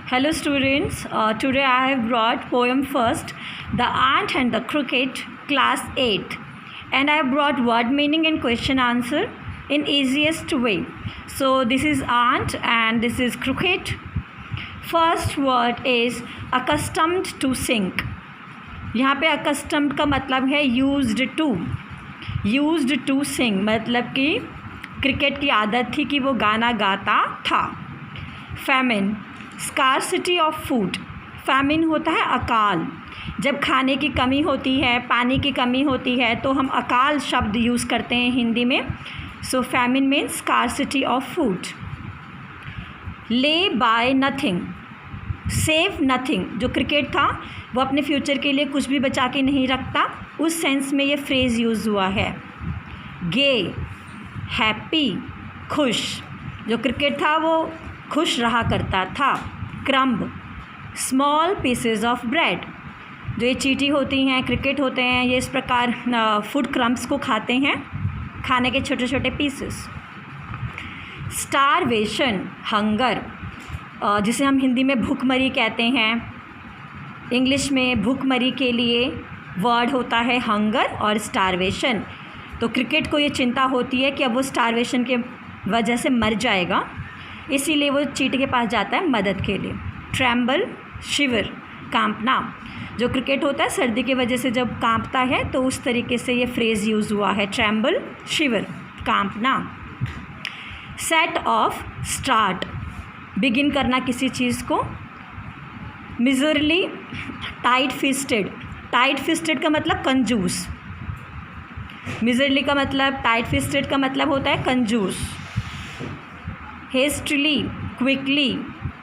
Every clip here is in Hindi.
Hello students, today I have brought poem first, The Ant and the Cricket, class 8th, and I have brought word meaning and question answer in easiest way. So this is ant and this is cricket. First word is accustomed to sing. यहाँ पे accustomed का मतलब है used to sing, मतलब कि क्रिकेट की आदत थी कि वो गाना गाता था. famine, scarcity of food. famine होता है अकाल. जब खाने की कमी होती है, पानी की कमी होती है, तो हम अकाल शब्द यूज़ करते हैं हिंदी में. सो famine means scarcity of food. lay by nothing, save nothing. जो क्रिकेट था वो अपने फ्यूचर के लिए कुछ भी बचा के नहीं रखता, उस सेंस में ये फ्रेज़ यूज़ हुआ है. gay, हैप्पी, खुश. जो क्रिकेट था वो खुश रहा करता था. Crumb, small pieces of bread. जो ये चींटी होती हैं, क्रिकेट होते हैं, ये इस प्रकार फूड क्रम्ब्स को खाते हैं, खाने के छोटे छोटे पीसेस. स्टारवेशन, हंगर, जिसे हम हिंदी में भूखमरी कहते हैं. इंग्लिश में भूखमरी के लिए वर्ड होता है हंगर और स्टारवेशन. तो क्रिकेट को ये चिंता होती है कि अब वो स्टारवेशन के वजह से मर जाएगा, इसीलिए वो चींटी के पास जाता है मदद के लिए. Tremble, shiver, कांपना. जो क्रिकेट होता है सर्दी की वजह से जब कांपता है तो उस तरीके से ये फ्रेज़ यूज़ हुआ है. ट्रैम्बल, शिवर, कांपना. सेट ऑफ, स्टार्ट, बिगिन करना किसी चीज़ को. Miserly, tight fisted. Tight fisted का मतलब कंजूस. मिजरली का मतलब, टाइट फिस्टेड का मतलब होता है कंजूस. हेस्टली, क्विकली,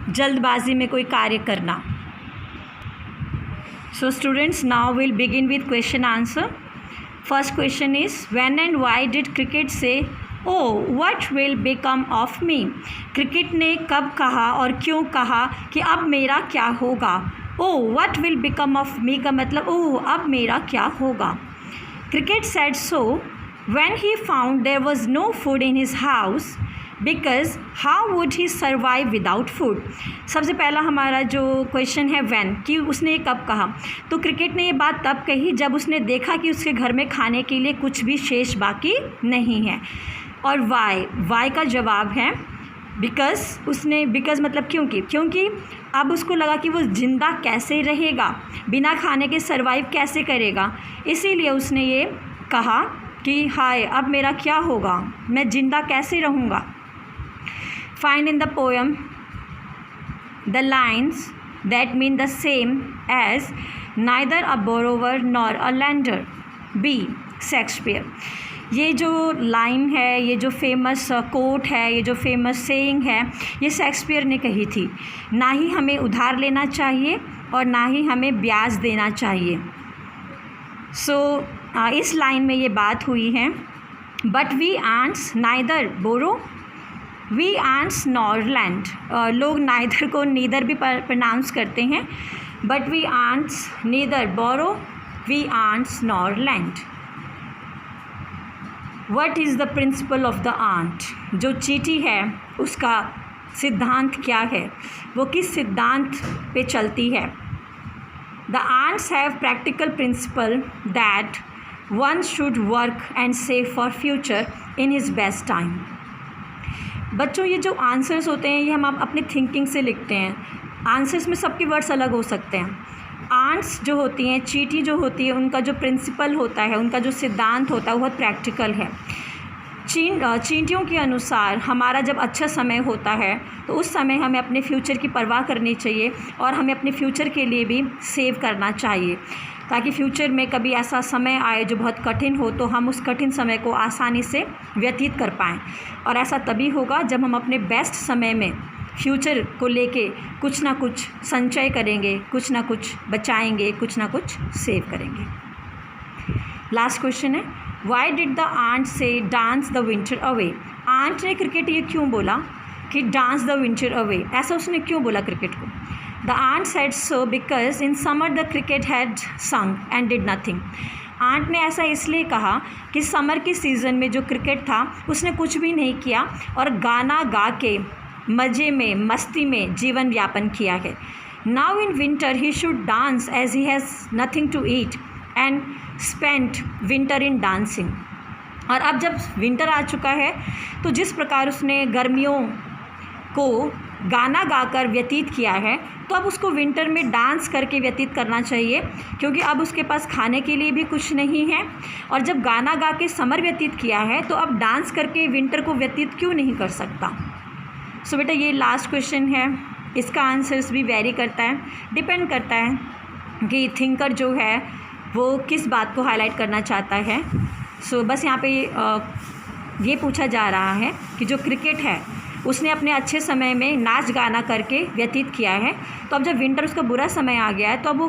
जल्दबाजी में कोई कार्य करना. So students, now will begin with question answer. First question is, when and why did cricket say oh what will become of me. Cricket ने कब कहा और क्यों कहा कि अब मेरा क्या होगा. Oh what will become of me का मतलब ओ अब मेरा क्या होगा. Cricket said so when he found there was no food in his house because how would he survive without food. सबसे पहला हमारा जो क्वेश्चन है व्हेन, कि उसने कब कहा. तो क्रिकेट ने ये बात तब कही जब उसने देखा कि उसके घर में खाने के लिए कुछ भी शेष बाकी नहीं है. और वाई का जवाब है बिकॉज मतलब क्योंकि अब उसको लगा कि वो ज़िंदा कैसे रहेगा, बिना खाने के सर्वाइव कैसे करेगा, इसीलिए उसने ये कहा कि हाय अब मेरा क्या होगा, मैं ज़िंदा कैसे रहूँगा. Find in the poem the lines that mean the same as neither a borrower nor a lender. B, Shakespeare. ये जो लाइन है, ये जो फेमस कोट है, ये जो फेमस सेइंग है, ये शेक्सपियर ने कही थी. ना ही हमें उधार लेना चाहिए और ना ही हमें ब्याज देना चाहिए. सो इस लाइन में ये बात हुई है. But we ants neither borrow, we ants nor lend. लोग नाइदर को नीदर भी प्रोनाउंस करते हैं. But we ants neither borrow, we ants nor lend. What is the principle of the ant? जो चींटी है उसका सिद्धांत क्या है, वो किस सिद्धांत पे चलती है. The ants have practical principle that one should work and save for future in his best time. बच्चों, ये जो आंसर्स होते हैं ये हम अपनी थिंकिंग से लिखते हैं. आंसर्स में सबके वर्ड्स अलग हो सकते हैं. आंट्स जो होती हैं, चींटी जो होती है, उनका जो प्रिंसिपल होता है, उनका जो सिद्धांत होता है वो बहुत प्रैक्टिकल है. चींटियों के अनुसार हमारा जब अच्छा समय होता है तो उस समय हमें अपने फ्यूचर की परवाह करनी चाहिए और हमें अपने फ्यूचर के लिए भी सेव करना चाहिए, ताकि फ्यूचर में कभी ऐसा समय आए जो बहुत कठिन हो तो हम उस कठिन समय को आसानी से व्यतीत कर पाएँ. और ऐसा तभी होगा जब हम अपने बेस्ट समय में फ्यूचर को लेके कुछ ना कुछ संचय करेंगे, कुछ ना कुछ बचाएंगे, कुछ ना कुछ सेव करेंगे. लास्ट क्वेश्चन है, why did the ant say dance the winter away. Ant ने क्रिकेट ये क्यों बोला कि डांस द विंटर अवे, ऐसा उसने क्यों बोला क्रिकेट को. The ant said so because in summer the cricket had sung and did nothing. Ant ने ऐसा इसलिए कहा कि समर के सीज़न में जो क्रिकेट था उसने कुछ भी नहीं किया और गाना गा के मज़े में, मस्ती में जीवन यापन किया है। Now in winter he should dance as he has nothing to eat and spend winter in dancing. और अब जब विंटर आ चुका है तो जिस प्रकार उसने गर्मियों को गाना गाकर व्यतीत किया है, तो अब उसको विंटर में डांस करके व्यतीत करना चाहिए, क्योंकि अब उसके पास खाने के लिए भी कुछ नहीं है। और जब गाना गा के समर व्यतीत किया है तो अब डांस करके विंटर को व्यतीत क्यों नहीं कर सकता। सो बेटा ये लास्ट क्वेश्चन है, इसका आंसर्स भी वेरी करता है, डिपेंड करता है कि थिंकर जो है वो किस बात को हाईलाइट करना चाहता है। सो बस यहाँ पे ये पूछा जा रहा है कि जो क्रिकेट है उसने अपने अच्छे समय में नाच गाना करके व्यतीत किया है, तो अब जब विंटर उसका बुरा समय आ गया है तो अब वो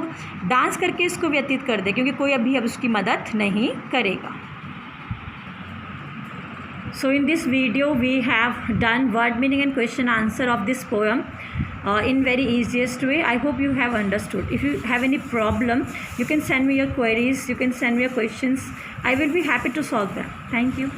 डांस करके इसको व्यतीत कर दे, क्योंकि कोई अभी अब उसकी मदद नहीं करेगा। So in this video we have done word meaning and question answer of this poem in very easiest way. I hope you have understood. If you have any problem, you can send me your queries, you can send me your questions. I will be happy to solve them. Thank you.